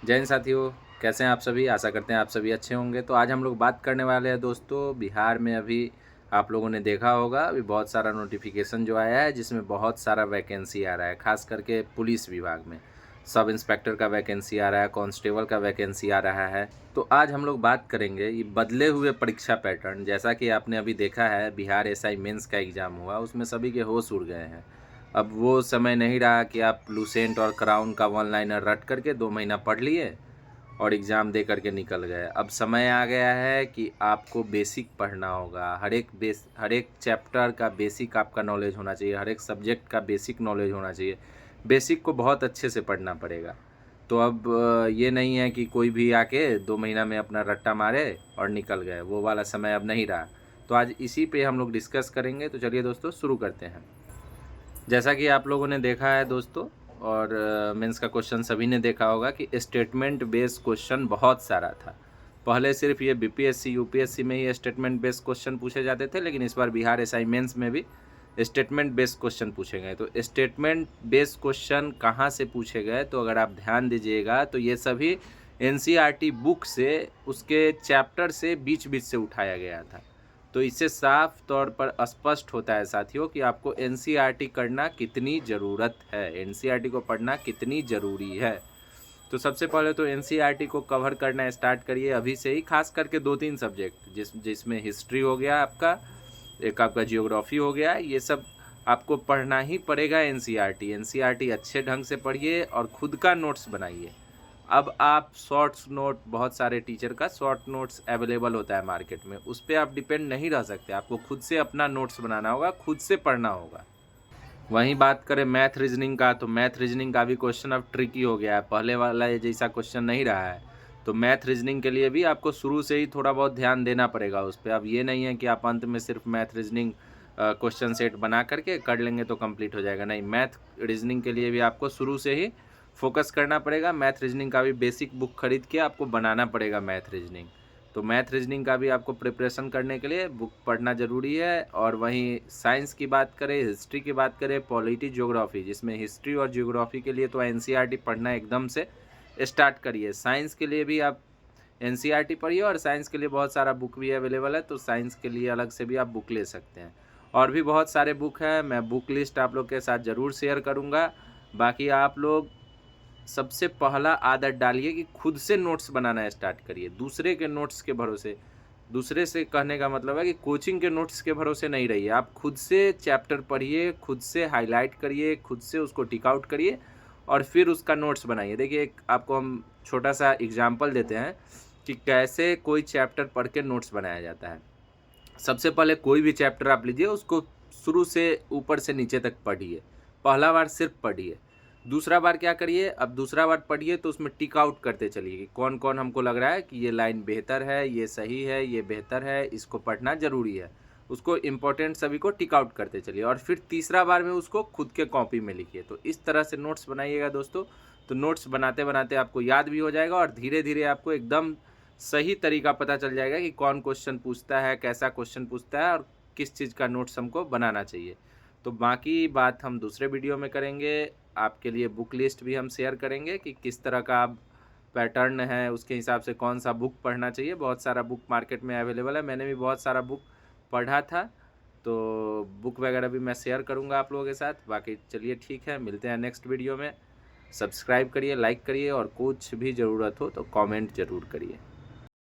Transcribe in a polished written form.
जय हिंद साथियों, कैसे हैं आप सभी। आशा करते हैं आप सभी अच्छे होंगे। तो आज हम लोग बात करने वाले हैं दोस्तों, बिहार में अभी आप लोगों ने देखा होगा अभी बहुत सारा नोटिफिकेशन जो आया है जिसमें बहुत सारा वैकेंसी आ रहा है। खास करके पुलिस विभाग में सब इंस्पेक्टर का वैकेंसी आ रहा है, कांस्टेबल का वैकेंसी आ रहा है। तो आज हम लोग बात करेंगे ये बदले हुए परीक्षा पैटर्न। जैसा कि आपने अभी देखा है, बिहार एसआई मेंस का एग्ज़ाम हुआ, उसमें सभी के होश उड़ गए हैं। अब वो समय नहीं रहा कि आप लूसेंट और क्राउन का वन लाइनर रट करके 2 महीना पढ़ लिए और एग्ज़ाम दे करके निकल गए। अब समय आ गया है कि आपको बेसिक पढ़ना होगा। हर एक चैप्टर का बेसिक आपका नॉलेज होना चाहिए, हर एक सब्जेक्ट का बेसिक नॉलेज होना चाहिए। बेसिक को बहुत अच्छे से पढ़ना पड़ेगा। तो अब ये नहीं है कि कोई भी आके 2 महीना में अपना रट्टा मारे और निकल गए, वो वाला समय अब नहीं रहा। तो आज इसी पे हम लोग डिस्कस करेंगे। तो चलिए दोस्तों शुरू करते हैं। जैसा कि आप लोगों ने देखा है दोस्तों, और मेंस का क्वेश्चन सभी ने देखा होगा कि स्टेटमेंट बेस्ड क्वेश्चन बहुत सारा था। पहले सिर्फ ये बीपीएससी यूपीएससी में ही स्टेटमेंट बेस्ड क्वेश्चन पूछे जाते थे, लेकिन इस बार बिहार एसआई मेंस में भी स्टेटमेंट बेस्ड क्वेश्चन पूछे गए। तो स्टेटमेंट बेस्ड क्वेश्चन कहाँ से पूछे गए, तो अगर आप ध्यान दीजिएगा तो ये सभी एनसीईआरटी बुक से, उसके चैप्टर से बीच बीच से उठाया गया था। तो इससे साफ तौर पर स्पष्ट होता है साथियों कि आपको एनसीईआरटी करना कितनी ज़रूरत है, एनसीईआरटी को पढ़ना कितनी ज़रूरी है। तो सबसे पहले तो एनसीईआरटी को कवर करना स्टार्ट करिए अभी से ही। खास करके 2-3 सब्जेक्ट जिसमें हिस्ट्री हो गया आपका, एक आपका जियोग्राफी हो गया, ये सब आपको पढ़ना ही पड़ेगा। एनसीईआरटी अच्छे ढंग से पढ़िए और खुद का नोट्स बनाइए। अब आप शॉर्ट्स नोट, बहुत सारे टीचर का शॉर्ट नोट्स अवेलेबल होता है मार्केट में, उस पर आप डिपेंड नहीं रह सकते। आपको खुद से अपना नोट्स बनाना होगा, खुद से पढ़ना होगा। वहीं बात करें मैथ रीजनिंग का, तो मैथ रीजनिंग का भी क्वेश्चन अब ट्रिकी हो गया है, पहले वाला जैसा क्वेश्चन नहीं रहा है। तो मैथ रीजनिंग के लिए भी आपको शुरू से ही थोड़ा बहुत ध्यान देना पड़ेगा उस पर। अब ये नहीं है कि आप अंत में सिर्फ मैथ रीजनिंग क्वेश्चन सेट बना करके कर लेंगे तो कंप्लीट हो जाएगा। नहीं, मैथ रीजनिंग के लिए भी आपको शुरू से ही फोकस करना पड़ेगा। मैथ रीजनिंग का भी बेसिक बुक खरीद के आपको बनाना पड़ेगा मैथ रीजनिंग। तो मैथ रीजनिंग का भी आपको प्रिपरेशन करने के लिए बुक पढ़ना ज़रूरी है। और वहीं साइंस की बात करें, हिस्ट्री की बात करें, पॉलिटी, ज्योग्राफी, जिसमें हिस्ट्री और ज्योग्राफी के लिए तो एनसीईआरटी पढ़ना एकदम से स्टार्ट करिए। साइंस के लिए भी आप एनसीईआरटी पढ़िए और साइंस के लिए बहुत सारा बुक भी अवेलेबल है, तो साइंस के लिए अलग से भी आप बुक ले सकते हैं। और भी बहुत सारे बुक हैं, मैं बुक लिस्ट आप लोग के साथ ज़रूर शेयर करूँगा। बाकी आप लोग सबसे पहला आदत डालिए कि खुद से नोट्स बनाना स्टार्ट करिए, दूसरे के नोट्स के भरोसे। दूसरे से कहने का मतलब है कि कोचिंग के नोट्स के भरोसे नहीं रहिए। आप खुद से चैप्टर पढ़िए, खुद से हाईलाइट करिए, खुद से उसको टिक आउट करिए और फिर उसका नोट्स बनाइए। देखिए, एक आपको हम छोटा सा एग्जाम्पल देते हैं कि कैसे कोई चैप्टर पढ़ के नोट्स बनाया जाता है। सबसे पहले कोई भी चैप्टर आप लीजिए, उसको शुरू से ऊपर से नीचे तक पढ़िए। पहला बार सिर्फ पढ़िए, दूसरा बार क्या करिए, अब दूसरा बार पढ़िए तो उसमें टिक आउट करते चलिए कि कौन कौन हमको लग रहा है कि ये लाइन बेहतर है, ये सही है, ये बेहतर है, इसको पढ़ना ज़रूरी है। उसको इम्पोर्टेंट सभी को टिक आउट करते चलिए और फिर तीसरा बार में उसको खुद के कॉपी में लिखिए। तो इस तरह से नोट्स बनाइएगा दोस्तों। तो नोट्स बनाते बनाते आपको याद भी हो जाएगा और धीरे धीरे आपको एकदम सही तरीका पता चल जाएगा कि कौन क्वेश्चन पूछता है, कैसा क्वेश्चन पूछता है और किस चीज़ का नोट्स हमको बनाना चाहिए। तो बाकी बात हम दूसरे वीडियो में करेंगे। आपके लिए बुक लिस्ट भी हम शेयर करेंगे कि किस तरह का आप पैटर्न है, उसके हिसाब से कौन सा बुक पढ़ना चाहिए। बहुत सारा बुक मार्केट में अवेलेबल है, मैंने भी बहुत सारा बुक पढ़ा था, तो बुक वगैरह भी मैं शेयर करूंगा आप लोगों के साथ। बाकी चलिए ठीक है, मिलते हैं नेक्स्ट वीडियो में। सब्सक्राइब करिए, लाइक करिए और कुछ भी ज़रूरत हो तो कमेंट ज़रूर करिए।